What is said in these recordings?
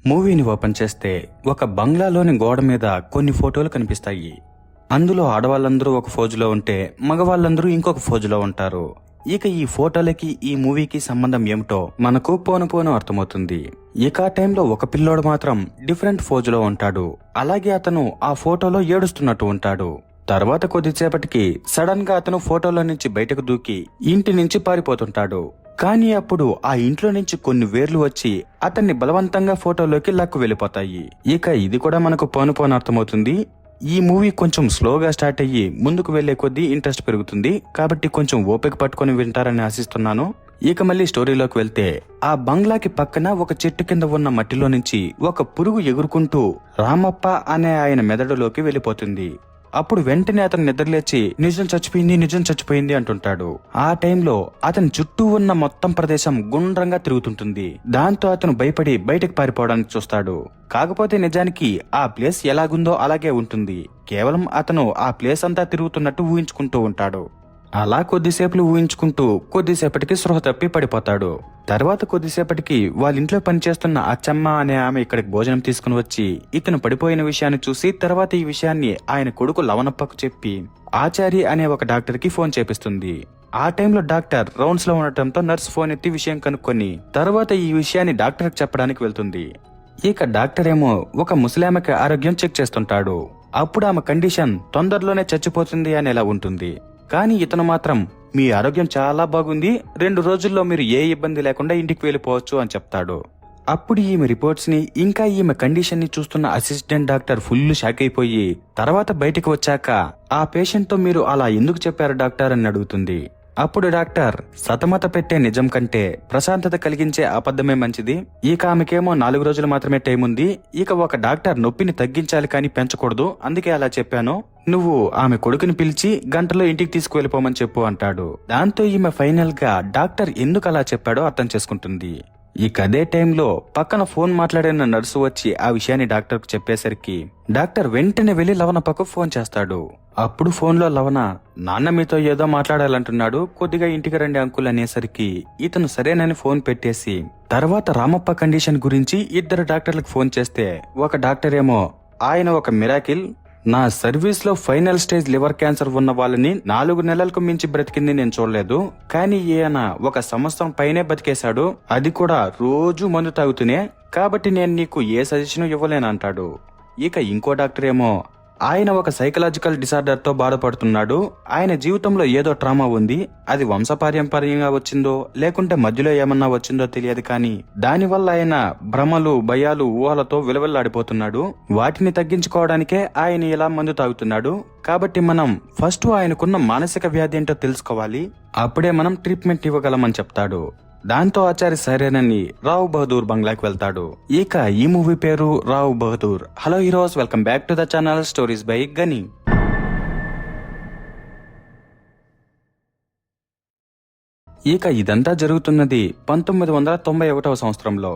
మూవీని ఓపెన్ చేస్తే ఒక బంగ్లాలోని గోడ మీద కొన్ని ఫోటోలు కనిపిస్తాయి. అందులో ఆడవాళ్ళందరూ ఒక ఫోజులో ఉంటే మగవాళ్ళందరూ ఇంకొక ఫోజులో ఉంటారు. ఇక ఈ ఫోటోలకి ఈ మూవీకి సంబంధం ఏమిటో మనకు పోను అర్థమవుతుంది. ఇక ఆ టైంలో ఒక పిల్లోడు మాత్రం డిఫరెంట్ ఫోజులో ఉంటాడు. అలాగే అతను ఆ ఫోటోలో ఏడుస్తున్నట్టు ఉంటాడు. తర్వాత కొద్దిసేపటికి సడన్ గా అతను ఫోటోలో నుంచి బయటకు దూకి ఇంటి నుంచి పారిపోతుంటాడు. కానీ అప్పుడు ఆ ఇంట్లో నుంచి కొన్ని వేర్లు వచ్చి అతన్ని బలవంతంగా ఫోటోలోకి లాక్కు వెళ్ళిపోతాయి. ఇక ఇది కూడా మనకు పోను అర్థమవుతుంది. ఈ మూవీ కొంచెం స్లోగా స్టార్ట్ అయ్యి ముందుకు వెళ్లే కొద్దీ ఇంట్రెస్ట్ పెరుగుతుంది. కాబట్టి కొంచెం ఓపిక పట్టుకుని వింటారని ఆశిస్తున్నాను. ఇక మళ్ళీ స్టోరీలోకి వెళ్తే ఆ బంగ్లాకి పక్కన ఒక చెట్టు కింద ఉన్న మట్టిలో నుంచి ఒక పురుగు ఎగురుకుంటూ రామప్ప అనే ఆయన మెదడులోకి వెళ్ళిపోతుంది. అప్పుడు వెంటనే అతను నిద్రలేచి నిజం చచ్చిపోయింది అంటుంటాడు. ఆ టైంలో అతని చుట్టూ ఉన్న మొత్తం ప్రదేశం గుండ్రంగా తిరుగుతుంటుంది. దాంతో అతను భయపడి బయటకు పారిపోవడానికి చూస్తాడు. కాకపోతే నిజానికి ఆ ప్లేస్ ఎలాగుందో అలాగే ఉంటుంది. కేవలం అతను ఆ ప్లేస్ అంతా తిరుగుతున్నట్టు ఊహించుకుంటూ ఉంటాడు. అలా కొద్దిసేపు ఊహించుకుంటూ కొద్దిసేపటికి స్పృహ తప్పి పడిపోతాడు. తర్వాత కొద్దిసేపటికి వాళ్ళింట్లో పనిచేస్తున్న అచ్చమ్మ అనే ఆమె ఇక్కడికి భోజనం తీసుకుని వచ్చి ఇతను పడిపోయిన విషయాన్ని చూసి తర్వాత ఈ విషయాన్ని ఆయన కొడుకు లవణప్పకు చెప్పి ఆచారి అనే ఒక డాక్టర్ కి ఫోన్ చేపిస్తుంది. ఆ టైంలో డాక్టర్ రౌండ్స్ లో ఉండటంతో నర్స్ ఫోన్ ఎత్తి విషయం కనుక్కొని తర్వాత ఈ విషయాన్ని డాక్టర్ కి చెప్పడానికి వెళ్తుంది. ఇక డాక్టర్ ఏమో ఒక ముసలామెకి ఆరోగ్యం చెక్ చేస్తుంటాడు. అప్పుడు ఆమె కండిషన్ తొందరలోనే చచ్చిపోతుంది అనేలా ఉంటుంది. కానీ ఇతను మాత్రం మీ ఆరోగ్యం చాలా బాగుంది, 2 రోజుల్లో మీరు ఏ ఇబ్బంది లేకుండా ఇంటికి వెళ్ళిపోవచ్చు అని చెప్తాడు. అప్పుడు ఈమె రిపోర్ట్స్ ని ఇంకా ఈమె కండిషన్ ని చూస్తున్న అసిస్టెంట్ డాక్టర్ ఫుల్ షాక్ అయిపోయి తర్వాత బయటికి వచ్చాక ఆ పేషెంట్ తో మీరు అలా ఎందుకు చెప్పారు డాక్టర్ అని అడుగుతుంది. అప్పుడు డాక్టర్ సతమత పెట్టే నిజం కంటే ప్రశాంతత కలిగించే అబద్ధమే మంచిది. ఇక ఆమెకేమో 4 రోజులు మాత్రమే టైం ఉంది. ఇక ఒక డాక్టర్ నొప్పిని తగ్గించాలి కానీ పెంచకూడదు, అందుకే అలా చెప్పాను. నువ్వు ఆమె కొడుకుని పిలిచి గంటలో ఇంటికి తీసుకువెళ్ళిపోమని చెప్పు అంటాడు. దాంతో ఈమె ఫైనల్ గా డాక్టర్ ఎందుకు అలా చెప్పాడో అర్థం చేసుకుంటుంది. ఇక అదే టైంలో పక్కన ఫోన్ మాట్లాడిన నర్సు వచ్చి ఆ విషయాన్ని డాక్టర్ కు చెప్పేసరికి డాక్టర్ వెంటనే వెళ్లి లవణప్పకు ఫోన్ చేస్తాడు. అప్పుడు ఫోన్లో లవణ నాన్న మీతో ఏదో మాట్లాడాలంటున్నాడు, కొద్దిగా ఇంటికి రండి అంకుల్ అనేసరికి ఇతను సరేనని ఫోన్ పెట్టేసి తర్వాత రామప్ప కండిషన్ గురించి 2 డాక్టర్లకు ఫోన్ చేస్తే ఒక డాక్టర్ ఏమో ఆయన ఒక మిరాకిల్, నా సర్వీస్ లో ఫైనల్ స్టేజ్ లివర్ క్యాన్సర్ ఉన్న వాళ్ళని 4 నెలలకు మించి బ్రతికింది నేను చూడలేదు, కానీ ఈయన 1 సంవత్సరం పైనే బతికేశాడు, అది కూడా రోజు మందు తాగుతూనే, కాబట్టి నేను నీకు ఏ సజెషన్ ఇవ్వలేనంటాడు. ఇక ఇంకో డాక్టర్ ఏమో ఆయన ఒక సైకలాజికల్ డిసార్డర్ తో బాధపడుతున్నాడు, ఆయన జీవితంలో ఏదో ట్రామా ఉంది, అది వంశపారంపర్యంగా వచ్చిందో లేకుంటే మధ్యలో ఏమన్నా వచ్చిందో తెలియదు, కానీ దానివల్ల ఆయన భ్రమలు భయాలు ఊహలతో విలవిల్లాడిపోతున్నాడు, వాటిని తగ్గించుకోవడానికే ఆయన ఇలా మందు తాగుతున్నాడు, కాబట్టి మనం ఫస్ట్ ఆయనకున్న మానసిక వ్యాధి ఏంటో తెలుసుకోవాలి, అప్పుడే మనం ట్రీట్మెంట్ ఇవ్వగలమని చెప్తాడు. దాంతో ఆచారి సరేనని రావు బహదూర్ బంగ్లాకి వెళ్తాడు. ఇక ఈ మూవీ పేరు Rao Bahadur. Hello heroes, welcome back to the channel stories by Gani. ఇక ఇదంతా జరుగుతున్నది 1991వ సంవత్సరంలో.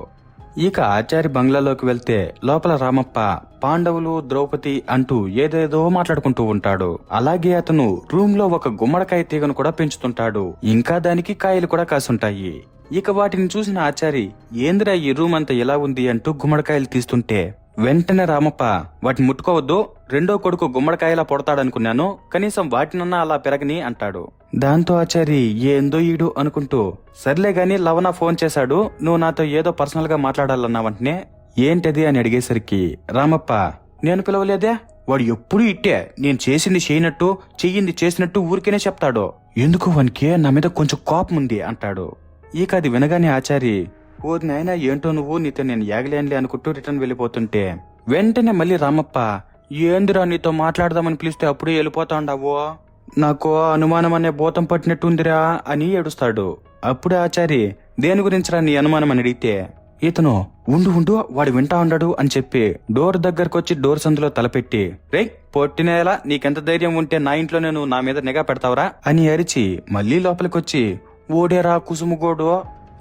ఇక ఆచారి బంగ్లాలోకి వెళ్తే లోపల రామప్ప పాండవులు ద్రౌపది అంటూ ఏదేదో మాట్లాడుకుంటూ ఉంటాడు. అలాగే అతను రూమ్ లో ఒక గుమ్మడికాయ తీగను కూడా పెంచుతుంటాడు. ఇంకా దానికి కాయలు కూడా కాసుంటాయి. ఇక వాటిని చూసిన ఆచారి ఏందిరా ఈ రూమ్ అంతా ఎలా ఉంది అంటూ గుమ్మడికాయలు తీస్తుంటే వెంటనే రామప్ప వాటిని ముట్టుకోవద్దు, 2వ కొడుకు గుమ్మడికాయలా పొడతాడనుకున్నాను, కనీసం వాటినన్నా అలా పెరగని అంటాడు. దాంతో ఆచారి ఏందో ఈడు అనుకుంటూ సర్లే గాని లవణ ఫోన్ చేశాడు, నువ్వు నాతో ఏదో పర్సనల్ గా మాట్లాడాలన్నావంటనే ఏంటది అని అడిగేసరికి రామప్ప నేను పిలవలేదే, వాడు ఎప్పుడు ఇట్టే నేను చేసింది చేయనట్టు చెయ్యింది చేసినట్టు ఊరికేనే చెప్తాడు, ఎందుకు వానికి నా మీద కొంచెం కోపం ఉంది అంటాడు. ఇక అది వినగానే ఆచారి ఓ నాయనా ఏంటో నువ్వు, నీతో నేను యాగలేనులే అనుకుంటూ రిటర్న్ వెళ్ళిపోతుంటే వెంటనే మళ్ళీ రామప్ప ఏందిరా నీతో మాట్లాడదామని పిలిస్తే అప్పుడే వెళ్ళిపోతా ఉండవో, నాకు అనుమానం అనే భూతం పట్టినట్టుందిరా అని ఏడుస్తాడు. అప్పుడే ఆచారి దేని గురించిరా నీ అనుమానం అని అడిగితే ఇతను ఉండు వాడు వింటా ఉన్నాడు అని చెప్పి డోర్ దగ్గరకొచ్చి డోర్ సందులో తలపెట్టి రేయ్ పొట్టినేలా నీకెంత ధైర్యం ఉంటే నా ఇంట్లో నేను నా మీద నిఘా పెడతావరా అని అరిచి మళ్లీ లోపలికొచ్చి ఓడేరా కుసుముగోడు,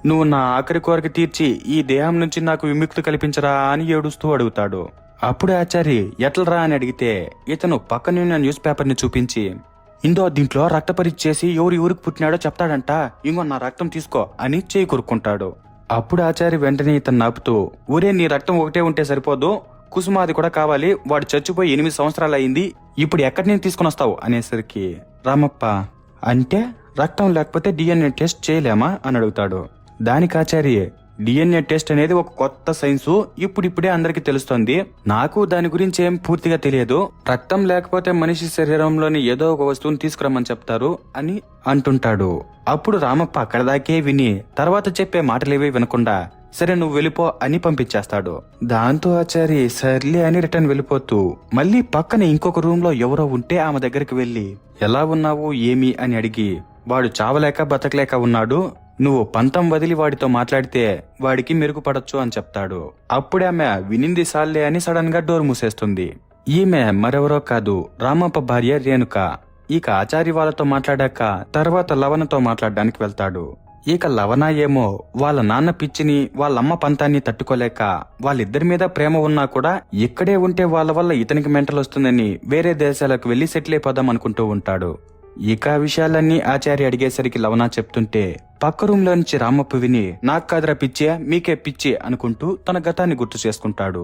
నువ్వు నా ఆఖరి కోరిక తీర్చి ఈ దేహం నుంచి నాకు విముక్తి కల్పించరా అని ఏడుస్తూ అడుగుతాడు. అప్పుడు ఆచారి ఎట్లరా అని అడిగితే ఇతను పక్కనున్న న్యూస్ పేపర్ ని చూపించి దీంట్లో రక్త పరీక్ష చేసి ఎవరి ఊరికి పుట్టినాడో చెప్తాడంట, ఇంకో నా రక్తం తీసుకో అని చేయి కొరుక్కుంటాడు. అప్పుడు ఆచారి వెంటనే ఇతను నాపుతూ, ఊరే నీ రక్తం ఒకటే ఉంటే సరిపోదు, కుసుమాది కూడా కావాలి, వాడు చచ్చిపోయి 8 సంవత్సరాలు అయింది, ఇప్పుడు ఎక్కడి నుంచి తీసుకుని వస్తావు అనేసరికి రామప్ప, అంటే రక్తం లేకపోతే DNA టెస్ట్ చేయలేమా అని అడుగుతాడు. దానికి ఆచారి, DNA టెస్ట్ అనేది ఒక కొత్త సైన్సు, ఇప్పుడిప్పుడే అందరికి తెలుస్తోంది, నాకు దాని గురించి ఏం పూర్తిగా తెలియదు, రక్తం లేకపోతే మనిషి శరీరంలోని ఏదో ఒక వస్తువుని తీసుకురమ్మని చెప్తారు అని అంటుంటాడు. అప్పుడు రామప్ప అక్కడ దాకే విని తర్వాత చెప్పే మాటలేవీ వినకుండా, సరే నువ్వు వెళ్ళిపో అని పంపించేస్తాడు. దాంతో ఆచారి సర్లే అని రిటర్న్ వెళ్ళిపోతూ మళ్ళీ పక్కన ఇంకొక రూమ్ లో ఎవరో ఉంటే ఆమె దగ్గరికి వెళ్లి, ఎలా ఉన్నావు ఏమి అని అడిగి, వాడు చావలేక బతకలేక ఉన్నాడు, నువ్వు పంతం వదిలి వాడితో మాట్లాడితే వాడికి మెరుగుపడొచ్చు అని చెప్తాడు. అప్పుడే ఆమె వినింది సాల్లే అని సడన్ గా డోర్ మూసేస్తుంది. ఈమె మరెవరో కాదు, రామప్ప భార్య రేణుక. ఇక ఆచారి వాళ్ళతో మాట్లాడాక తర్వాత లవణతో మాట్లాడడానికి వెళ్తాడు. ఇక లవణ ఏమో వాళ్ళ నాన్న పిచ్చిని వాళ్ళమ్మ పంతాన్ని తట్టుకోలేక వాళ్ళిద్దరి మీద ప్రేమ ఉన్నా కూడా ఇక్కడే ఉంటే వాళ్ళ వల్ల ఇతనికి మెంటల్ వస్తుందని వేరే దేశాలకు వెళ్లి సెటిల్ అయిపోదాం అనుకుంటూ ఉంటాడు. ఇక ఆ విషయాలన్నీ ఆచార్య అడిగేసరికి లవణ చెప్తుంటే పక్క రూమ్ లో నుంచి రామప్ప విని, నాకు కాదురా పిచ్చే మీకే పిచ్చి అనుకుంటూ తన గతాన్ని గుర్తు చేసుకుంటాడు.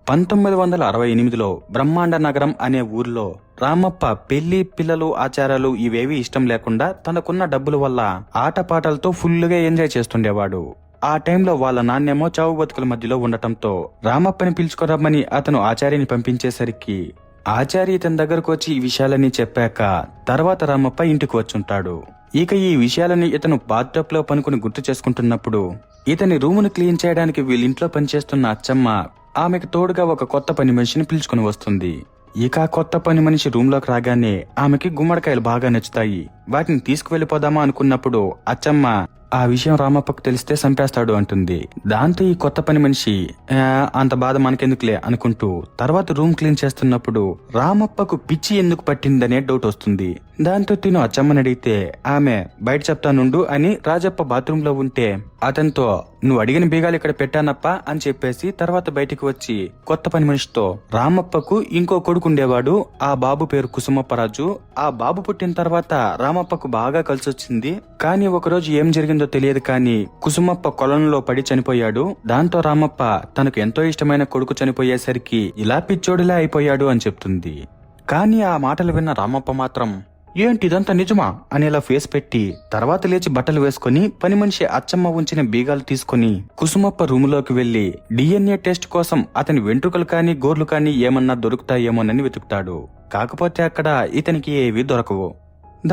1968లో బ్రహ్మాండ నగరం అనే ఊర్లో రామప్ప పెళ్లి, పిల్లలు, ఆచారాలు ఇవేవి ఇష్టం లేకుండా తనకున్న డబ్బుల వల్ల ఆటపాటలతో ఫుల్లుగా ఎంజాయ్ చేస్తుండేవాడు. ఆ టైంలో వాళ్ళ నాన్నేమో చావు బతుకుల మధ్యలో ఉండటంతో రామప్పని పిలుచుకోరమ్మని అతను ఆచార్యని పంపించేసరికి ఆచార్య ఇతని దగ్గరకు వచ్చి ఈ విషయాలన్నీ చెప్పాక తర్వాత రామప్ప ఇంటికి వచ్చుంటాడు. ఇక ఈ విషయాలని ఇతను బాత్టబ్ లో పనుకుని గుర్తు చేసుకుంటున్నప్పుడు ఇతని రూమును క్లీన్ చేయడానికి వీళ్ళింట్లో పనిచేస్తున్న అచ్చమ్మ ఆమెకు తోడుగా ఒక కొత్త పని మనిషిని పిలుచుకుని వస్తుంది. ఇక కొత్త పని మనిషి రూమ్ లోకి రాగానే ఆమెకి గుమ్మడికాయలు బాగా నచ్చుతాయి. వాటిని తీసుకువెళ్లిపోదామా అనుకున్నప్పుడు అచ్చమ్మ ఆ విషయం రామప్పకు తెలిస్తే చంపేస్తాడు అంటుంది. దాంతో ఈ కొత్త పని మనిషి అంత బాధ మనకెందుకులే అనుకుంటూ తర్వాత రూమ్ క్లీన్ చేస్తున్నప్పుడు రామప్పకు పిచ్చి ఎందుకు పట్టిందనే డౌట్ వస్తుంది. దాంతో తిను అచ్చమ్మని అడిగితే ఆమె బయట చెప్తానుండు అని రాజప్ప బాత్రూమ్ లో ఉంటే అతనితో, నువ్వు అడిగిన బీగాలు ఇక్కడ పెట్టానప్ప అని చెప్పేసి తర్వాత బయటికి వచ్చి కొత్త పని మనిషితో, రామప్పకు ఇంకో కొడుకుండేవాడు, ఆ బాబు పేరు కుసుమప్పరాజు, ఆ బాబు పుట్టిన తర్వాత రామప్పకు బాగా కలిసొచ్చింది, కానీ ఒకరోజు ఏం జరిగిందో తెలియదు కానీ కుసుమప్ప కొలంలో పడి చనిపోయాడు, దాంతో రామప్ప తనకు ఎంతో ఇష్టమైన కొడుకు చనిపోయేసరికి ఇలా పిచ్చోడిలా అయిపోయాడు అని చెప్తుంది. కానీ ఆ మాటలు విన్న రామప్ప మాత్రం, ఏంటి ఇదంతా నిజమా అనేలా ఫేస్ పెట్టి తర్వాత లేచి బట్టలు వేసుకుని పని మనిషి అచ్చమ్మ ఉంచిన బీగాలు తీసుకుని కుసుమప్ప రూములోకి వెళ్లి DNA టెస్ట్ కోసం అతని వెంట్రుకలు కానీ గోర్లు కానీ ఏమన్నా దొరుకుతాయేమోనని వెతుకుతాడు. కాకపోతే అక్కడ ఇతనికి ఏవీ దొరకవు.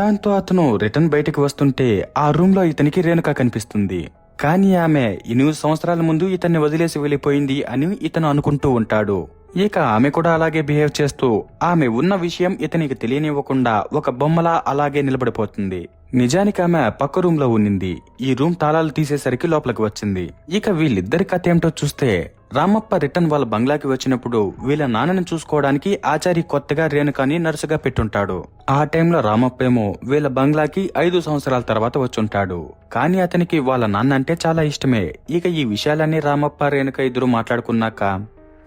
దాంతో అతను రిటర్న్ బయటికి వస్తుంటే ఆ రూమ్ లో ఇతనికి రేణుక కనిపిస్తుంది. కానీ ఆమె 8 సంవత్సరాల ముందు ఇతన్ని వదిలేసి వెళ్లిపోయింది అని ఇతను అనుకుంటూ ఉంటాడు. ఇక ఆమె కూడా అలాగే బిహేవ్ చేస్తూ ఆమె ఉన్న విషయం ఇతనికి తెలియనివ్వకుండా ఒక బొమ్మలా అలాగే నిలబడిపోతుంది. నిజానికి ఆమె పక్క రూమ్ లో ఉన్నింది. ఈ రూమ్ తాళాలు తీసేసరికి లోపలికి వచ్చింది. ఇక వీళ్ళిద్దరి కథ ఏమిటో చూస్తే రామప్ప రిటర్న్ వాళ్ళ బంగ్లాకి వచ్చినప్పుడు వీళ్ళ నాన్నని చూసుకోవడానికి ఆచారి కొత్తగా రేణుకాని నర్సుగా పెట్టుంటాడు. ఆ టైంలో రామప్ప ఏమో వీళ్ళ బంగ్లాకి 5 సంవత్సరాల తర్వాత వచ్చుంటాడు. కానీ అతనికి వాళ్ళ నాన్న అంటే చాలా ఇష్టమే. ఇక ఈ విషయాలన్నీ రామప్ప రేణుక ఇద్దరు మాట్లాడుకున్నాక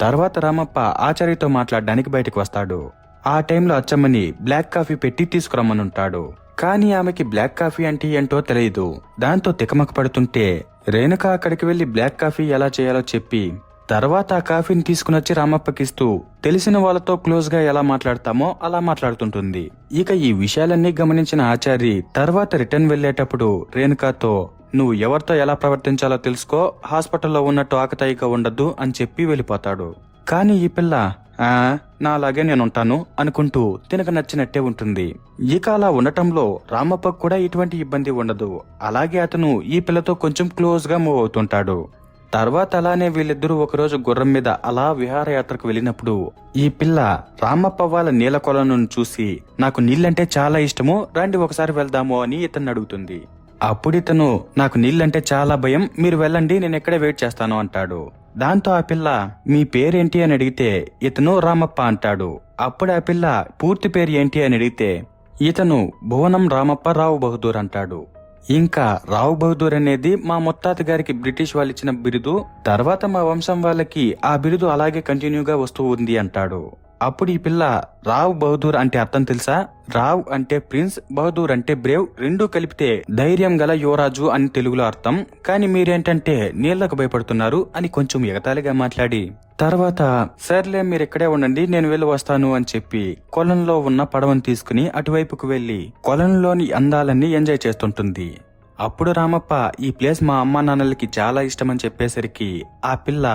తర్వాత రామప్ప ఆచార్యతో మాట్లాడడానికి బయటకు వస్తాడు. ఆ టైంలో అచ్చమ్మని బ్లాక్ కాఫీ పెట్టి తీసుకురమ్మనుంటాడు. కానీ ఆమెకి బ్లాక్ కాఫీ అంటే ఏంటో తెలియదు. దాంతో తికమక పడుతుంటే రేణుక అక్కడికి వెళ్లి బ్లాక్ కాఫీ ఎలా చేయాలో చెప్పి తర్వాత ఆ కాఫీని తీసుకునొచ్చి రామప్పకిస్తూ తెలిసిన వాళ్ళతో క్లోజ్ గా ఎలా మాట్లాడతామో అలా మాట్లాడుతుంటుంది. ఇక ఈ విషయాలన్నీ గమనించిన ఆచారి తర్వాత రిటర్న్ వెళ్లేటప్పుడు రేణుకతో, నువ్వు ఎవరితో ఎలా ప్రవర్తించాలో తెలుసుకో, హాస్పిటల్లో ఉన్నట్టు ఆకతాయిగా ఉండద్దు అని చెప్పి వెళ్ళిపోతాడు. కానీ ఈ పిల్ల నా అలాగే నేనుంటాను అనుకుంటూ తినక నచ్చినట్టే ఉంటుంది. ఇక అలా ఉండటంలో రామప్పకు కూడా ఎటువంటి ఇబ్బంది ఉండదు. అలాగే అతను ఈ పిల్లతో కొంచెం క్లోజ్ గా మూవ్ అవుతుంటాడు. తర్వాత అలానే వీళ్ళిద్దరూ ఒకరోజు గుర్రం మీద అలా విహారయాత్రకు వెళ్ళినప్పుడు ఈ పిల్ల రామప్ప వాళ్ళ నీళ్ళ కొలను చూసి, నాకు నీళ్ళంటే చాలా ఇష్టము, రండి ఒకసారి వెళ్దాము అని ఇతన్ని అడుగుతుంది. అప్పుడు ఇతను, నాకు నీళ్ళంటే చాలా భయం, మీరు వెళ్ళండి, నేను ఎక్కడే వెయిట్ చేస్తాను అంటాడు. దాంతో ఆ పిల్ల, మీ పేరేంటి అని అడిగితే ఇతను రామప్ప అంటాడు. అప్పుడు ఆ పిల్ల పూర్తి పేరు ఏంటి అని అడిగితే ఇతను భువనం రామప్ప రావు బహదూర్ అంటాడు. ఇంకా రావు బహదూర్ అనేది మా ముత్తాత గారికి బ్రిటిష్ వాళ్ళు ఇచ్చిన బిరుదు, తర్వాత మా వంశం వాళ్ళకి ఆ బిరుదు అలాగే కంటిన్యూగా వస్తూ ఉంది అంటాడు. అప్పుడు ఈ పిల్ల రావ్ బహదూర్ అంటే అర్థం తెలుసా? రావ్ అంటే ప్రిన్స్, బహదూర్ అంటే బ్రేవ్, రెండూ కలిపితే ధైర్యం గల యువరాజు అని తెలుగులో అర్థం. కానీ మీరేంటంటే నీళ్లకు భయపడుతున్నారు అని కొంచెం ఎగతాళిగా మాట్లాడి తర్వాత సర్లే మీరు ఇక్కడే ఉండండి నేను వెళ్ళి వస్తాను అని చెప్పి కొలంలో ఉన్న పడవను తీసుకుని అటువైపుకు వెళ్లి కొలంలోని అందాలన్నీ ఎంజాయ్ చేస్తుంటుంది. అప్పుడు రామప్ప ఈ ప్లేస్ మా అమ్మా నాన్నలకి చాలా ఇష్టమని చెప్పేసరికి ఆ పిల్ల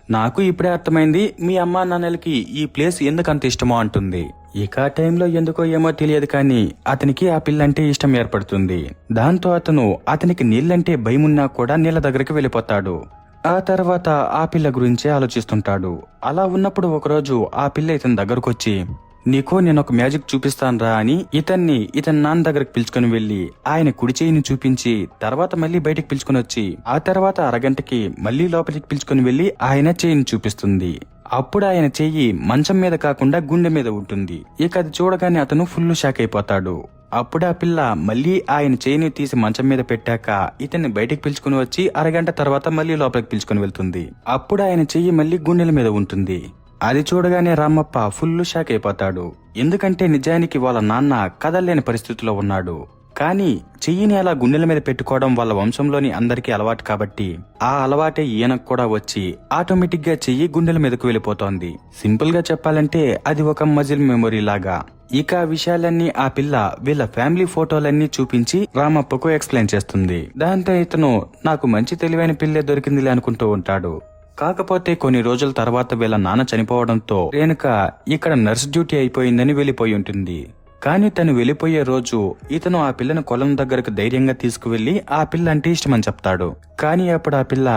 నాకు ఇప్పుడే అర్థమైంది మీ అమ్మా నాన్నలకి ఈ ప్లేస్ ఎందుకంత ఇష్టమో అంటుంది. ఇక ఆ టైంలో ఎందుకో ఏమో తెలియదు కానీ అతనికి ఆ పిల్ల అంటే ఇష్టం ఏర్పడుతుంది. దాంతో అతనికి నీళ్ళంటే భయమున్నా కూడా నీళ్ళ దగ్గరికి వెళ్ళిపోతాడు. ఆ తర్వాత ఆ పిల్ల గురించే ఆలోచిస్తుంటాడు. అలా ఉన్నప్పుడు ఒకరోజు ఆ పిల్ల ఇతని దగ్గరకొచ్చి నీకు నేను ఒక మ్యాజిక్ చూపిస్తానురా అని ఇతని నాన్న దగ్గరకు పిలుచుకుని వెళ్లి ఆయన కుడి చేయిని చూపించి తర్వాత మళ్ళీ బయటికి పిలుచుకుని వచ్చి ఆ తర్వాత అరగంటకి మళ్ళీ లోపలికి పిలుచుకుని వెళ్లి ఆయన చేయిని చూపిస్తుంది. అప్పుడు ఆయన చెయ్యి మంచం మీద కాకుండా గుండె మీద ఉంటుంది. ఇక అది చూడగానే అతను ఫుల్ షాక్ అయిపోతాడు. అప్పుడు ఆ పిల్ల మళ్ళీ ఆయన చేయిని తీసి మంచం మీద పెట్టాక ఇతన్ని బయటికి పిలుచుకుని వచ్చి అరగంట తర్వాత మళ్ళీ లోపలికి పిలుచుకుని వెళ్తుంది. అప్పుడు ఆయన చెయ్యి మళ్ళీ గుండెల మీద ఉంటుంది. అది చూడగానే రామప్ప ఫుల్ షాక్ అయిపోతాడు. ఎందుకంటే నిజానికి వాళ్ళ నాన్న కదల్లేని పరిస్థితిలో ఉన్నాడు. కానీ చెయ్యిని అలా గుండెల మీద పెట్టుకోవడం వాళ్ళ వంశంలోని అందరికీ అలవాటు కాబట్టి ఆ అలవాటే ఈయనకు కూడా వచ్చి ఆటోమేటిక్ గా చెయ్యి గుండెల మీదకు వెళ్ళిపోతోంది. సింపుల్ గా చెప్పాలంటే అది ఒక మజిల్ మెమొరీ లాగా. ఇక ఆ విషయాలన్నీ ఆ పిల్ల వీళ్ళ ఫ్యామిలీ ఫోటోలన్నీ చూపించి రామప్పకు ఎక్స్ప్లెయిన్ చేస్తుంది. దాంతో ఇతను నాకు మంచి తెలివైన పిల్లే దొరికిందిలే అనుకుంటూ ఉంటాడు. కాకపోతే కొన్ని రోజుల తర్వాత వీళ్ళ నాన్న చనిపోవడంతో రేణుక ఇక్కడ నర్స్ డ్యూటీ అయిపోయిందని వెళ్లిపోయి ఉంటుంది. కానీ తను వెళ్లిపోయే రోజు ఇతను ఆ పిల్లను కొలం దగ్గరకు ధైర్యంగా తీసుకువెళ్లి ఆ పిల్ల అంటే ఇష్టమని చెప్తాడు. కానీ అప్పుడు ఆ పిల్ల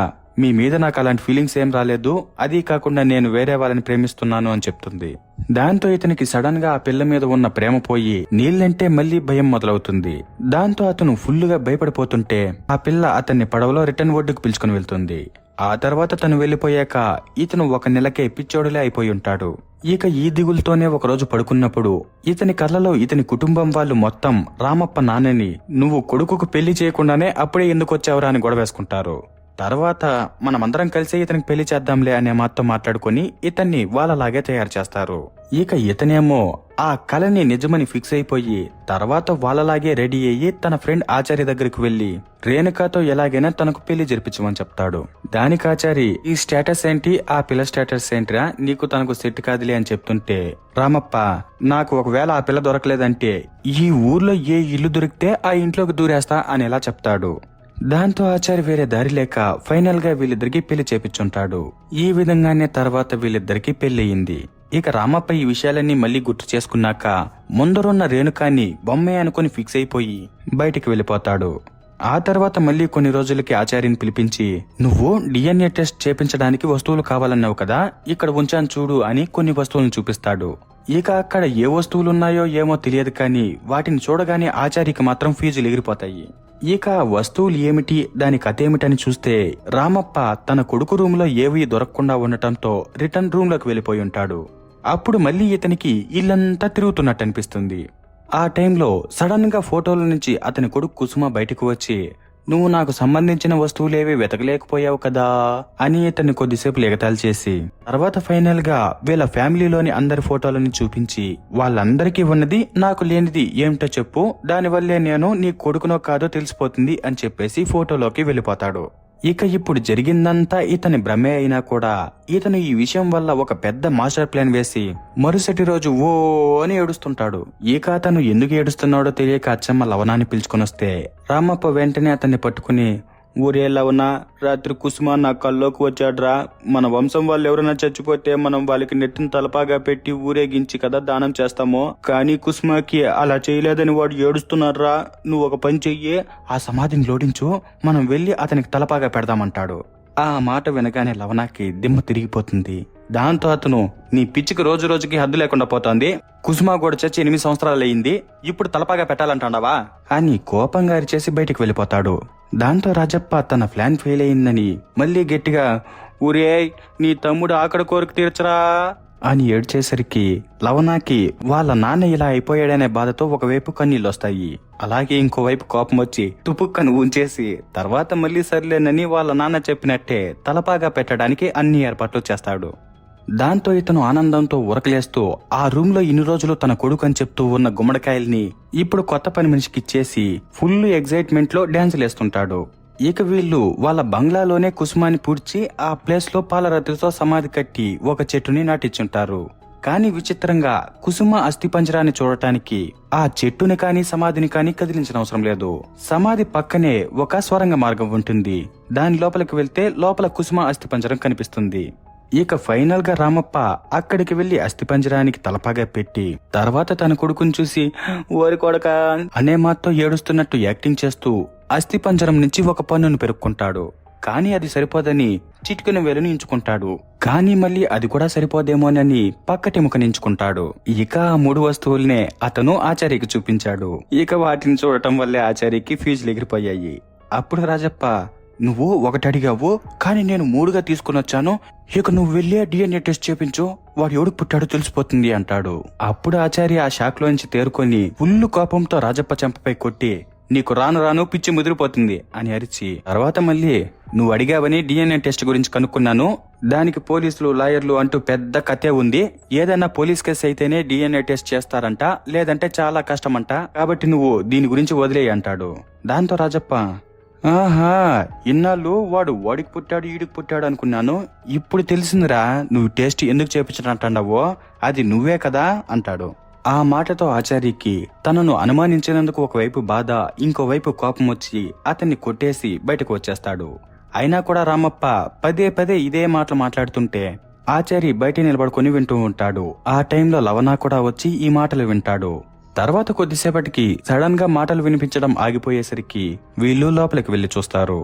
మీ మీద నాకు అలాంటి ఫీలింగ్స్ ఏం రాలేదు, అది కాకుండా నేను వేరే వాళ్ళని ప్రేమిస్తున్నాను అని చెప్తుంది. దాంతో ఇతనికి సడన్ గా ఆ పిల్ల మీద ఉన్న ప్రేమ పోయి నీళ్ళంటే మళ్లీ భయం మొదలవుతుంది. దాంతో అతను ఫుల్ గా భయపడిపోతుంటే ఆ పిల్ల అతన్ని పడవలో రిటర్న్ ఒడ్డుకు పిలుచుకుని వెళ్తుంది. ఆ తర్వాత తను వెళ్లిపోయాక ఇతను ఒక నెలకే పిచ్చోడులే అయిపోయి ఉంటాడు. ఇక ఈ దిగులతోనే ఒకరోజు పడుకున్నప్పుడు ఇతని కళ్ళలో ఇతని కుటుంబం వాళ్ళు మొత్తం రామప్ప నాన్నని నువ్వు కొడుకుకు పెళ్లి చేయకుండానే అప్పుడే ఎందుకు వచ్చావురా అని గొడవేసుకుంటారు. తర్వాత మనమందరం కలిసి ఇతనికి పెళ్లి చేద్దాంలే అనే మాతో మాట్లాడుకుని ఇతన్ని వాళ్ళలాగే తయారు చేస్తారు. ఇక ఇతనేమో ఆ కళని నిజమని ఫిక్స్ అయిపోయి తర్వాత వాళ్ళలాగే రెడీ అయ్యి తన ఫ్రెండ్ ఆచార్య దగ్గరికి వెళ్లి రేణుకాతో ఎలాగైనా తనకు పెళ్లి జరిపించమని చెప్తాడు. దానికి ఆచారి ఈ స్టేటస్ ఏంటి, ఆ పిల్ల స్టేటస్ ఏంటిరా, నీకు తనకు సెట్ కాదులే అని చెప్తుంటే రామప్ప నాకు ఒకవేళ ఆ పిల్ల దొరకలేదంటే ఈ ఊర్లో ఏ ఇల్లు దొరికితే ఆ ఇంట్లోకి దూరేస్తా అని ఎలా చెప్తాడు. దాంతో ఆచార్య వేరే దారి లేక ఫైనల్ గా వీళ్ళిద్దరికి పెళ్లి చేపించుంటాడు. ఈ విధంగానే తర్వాత వీళ్ళిద్దరికి పెళ్లయింది. ఇక రామప్ప ఈ విషయాలన్నీ మళ్లీ గుర్తు చేసుకున్నాక ముందరున్న రేణుకాన్ని బొమ్మే అనుకుని ఫిక్స్ అయిపోయి బయటికి వెళ్లిపోతాడు. ఆ తర్వాత మళ్లీ కొన్ని రోజులకి ఆచార్యని పిలిపించి నువ్వు DNA టెస్ట్ చేపించడానికి వస్తువులు కావాలన్నావు కదా, ఇక్కడ ఉంచాను చూడు అని కొన్ని వస్తువులను చూపిస్తాడు. ఇక అక్కడ ఏ వస్తువులున్నాయో ఏమో తెలియదు కానీ వాటిని చూడగానే ఆచార్యకి మాత్రం ఫీజులు ఎగిరిపోతాయి. ఇక వస్తువులు ఏమిటి, దాని కథేమిటని చూస్తే రామప్ప తన కొడుకు రూమ్ లో ఏవీ దొరకకుండా ఉండటంతో రిటర్న్ రూమ్ లోకి వెళ్లిపోయి ఉంటాడు. అప్పుడు మళ్లీ ఇతనికి ఇల్లంతా తిరుగుతున్నట్టు అనిపిస్తుంది. ఆ టైంలో సడన్ గా ఫోటోల నుంచి అతని కొడుకు కుసుమ బయటకు వచ్చి నువ్వు నాకు సంబంధించిన వస్తువులేవి వెతకలేకపోయావు కదా అని ఇతన్ని కొద్దిసేపు ఎగతాళి చేసి తర్వాత ఫైనల్ గా వీళ్ళ ఫ్యామిలీలోని అందరి ఫోటోలను చూపించి వాళ్ళందరికీ ఉన్నది నాకు లేనిది ఏమిటో చెప్పు, దానివల్లే నేను నీ కొడుకునో కాదో తెలిసిపోతుంది అని చెప్పేసి ఫోటోలోకి వెళ్లిపోతాడు. ఇక ఇప్పుడు జరిగిందంతా ఇతని భ్రమే అయినా కూడా ఇతను ఈ విషయం వల్ల ఒక పెద్ద మాస్టర్ ప్లాన్ వేసి మరుసటి రోజు ఓ అని ఏడుస్తుంటాడు. ఇక అతను ఎందుకు ఏడుస్తున్నాడో తెలియక అచ్చమ్మ లవణాన్ని పిలుచుకుని వస్తే రామప్ప వెంటనే అతన్ని పట్టుకుని ఊరే లవణ, రాత్రి కుసుమ నా కల్లోకి వచ్చాడ్రా, మన వంశం వాళ్ళు ఎవరైనా చచ్చిపోతే మనం వాళ్ళకి నెట్టిన తలపాగా పెట్టి ఊరేగించి కదా దానం చేస్తామో, కానీ కుసుమకి అలా చేయలేదని వాడు ఏడుస్తున్నారా, నువ్వు ఒక పని చెయ్యి, ఆ సమాధిని లోడించు, మనం వెళ్లి అతనికి తలపాగా పెడదామంటాడు. ఆ మాట వినగానే లవణకి దిమ్మ తిరిగిపోతుంది. దాంతో అతను నీ పిచ్చికి రోజు రోజుకి హద్దు లేకుండా పోతోంది, కుసుమ కూడా చచ్చి 8 సంవత్సరాలు అయింది, ఇప్పుడు తలపాగా పెట్టాలంటాడావా అని కోపంగా అరిచేసి బయటికి వెళ్లిపోతాడు. దాంతో రాజప్ప తన ప్లాన్ ఫెయిల్ అయిందని మళ్లీ గట్టిగా ఊరే నీ తమ్ముడు ఆకడ కోరిక తీర్చరా అని ఏడ్చేసరికి లవణాకి వాళ్ళ నాన్న ఇలా అయిపోయాడనే బాధతో ఒకవైపు కన్నీళ్ళొస్తాయి. అలాగే ఇంకోవైపు కోపం వచ్చి తుపుక్కను ఉంచేసి తర్వాత మళ్లీ సర్లేనని వాళ్ళ నాన్న చెప్పినట్టే తలపాగా పెట్టడానికి అన్ని ఏర్పాట్లు చేస్తాడు. దాంతో ఇతను ఆనందంతో ఉరకలేస్తూ ఆ రూమ్ లో ఇన్ని రోజులు తన కొడుకు అని చెప్తూ ఉన్న గుమ్మడికాయల్ని ఇప్పుడు కొత్త పని మనిషికి ఇచ్చేసి ఫుల్ ఎగ్జైట్మెంట్ లో డాన్సులేస్తుంటాడు. ఇక వీళ్ళు వాళ్ళ బంగ్లాలోనే కుసుమాని పూడ్చి ఆ ప్లేస్ లో పాలరతితో సమాధి కట్టి ఒక చెట్టుని నాటించుంటారు. కానీ విచిత్రంగా కుసుమ అస్థిపంజరాన్ని చూడటానికి ఆ చెట్టుని కానీ సమాధిని కానీ కదిలించిన అవసరం లేదు. సమాధి పక్కనే ఒక స్వరంగ మార్గం ఉంటుంది. దాని లోపలికి వెళ్తే లోపల కుసుమ అస్థిపంజరం కనిపిస్తుంది. ఇక ఫైనల్ గా రామప్ప అక్కడికి వెళ్లి అస్థిపంజరానికి తలపాగా పెట్టి తర్వాత తన కొడుకుని చూసి ఓరి కొడక అనే మాతో ఏడుస్తున్నట్టు యాక్టింగ్ చేస్తూ అస్థిపంజరం నుంచి ఒక పన్నును పెరుక్కుంటాడు. కానీ అది సరిపోదని చిటికెన వేలుని ఎంచుకుంటాడు. కానీ మళ్ళీ అది కూడా సరిపోదేమోనని పక్కటెముకని ఎంచుకుంటాడు. ఇక ఆ 3 వస్తువుల్నే అతను ఆచార్యకి చూపించాడు. ఇక వాటిని చూడటం వల్లే ఆచార్యకి ఫీజులు ఎగిరిపోయాయి. అప్పుడు రాజప్ప, నువ్వు 1 అడిగావు కానీ నేను 3గా తీసుకునొచ్చాను, ఇక నువ్వు వెళ్ళే DNA టెస్ట్ చేపించు, వాడు ఎవడికి పుట్టాడో తెలిసిపోతుంది అంటాడు. అప్పుడు ఆచార్య ఆ షాక్ లోంచి తేరుకొని ఫుల్లు కోపంతో రాజప్ప చెంపపై కొట్టి, నీకు రాను రాను పిచ్చి ముదిరిపోతుంది అని అరిచి, తర్వాత మళ్ళీ నువ్వు అడిగావని DNA టెస్ట్ గురించి కనుక్కున్నాను, దానికి పోలీసులు లాయర్లు అంటూ పెద్ద కథే ఉంది, ఏదైనా పోలీస్ కేసు అయితేనే DNA టెస్ట్ చేస్తారంట, లేదంటే చాలా కష్టమంట, కాబట్టి నువ్వు దీని గురించి వదిలేయి అంటాడు. దాంతో రాజప్ప, ఆహా ఇన్నాళ్ళు వాడికి పుట్టాడు ఈడికి పుట్టాడు అనుకున్నాను, ఇప్పుడు తెలిసిందిరా నువ్వు టెస్ట్ ఎందుకు చేపించడంటావో, అది నువ్వే కదా అంటాడు. ఆ మాటతో ఆచార్యకి తనను అనుమానించినందుకు ఒకవైపు బాధ, ఇంకోవైపు కోపం వచ్చి అతన్ని కొట్టేసి బయటకు వచ్చేస్తాడు. అయినా కూడా రామప్ప పదే పదే ఇదే మాటలు మాట్లాడుతుంటే ఆచారి బయట నిలబడుకుని వింటూ ఉంటాడు. ఆ టైంలో లవణ కూడా వచ్చి ఈ మాటలు వింటాడు. తర్వాత కొద్దిసేపటికి సడన్ గా మాటలు వినిపించడం ఆగిపోయేసరికి వీళ్ళు లోపలికి వెళ్లి చూస్తారు.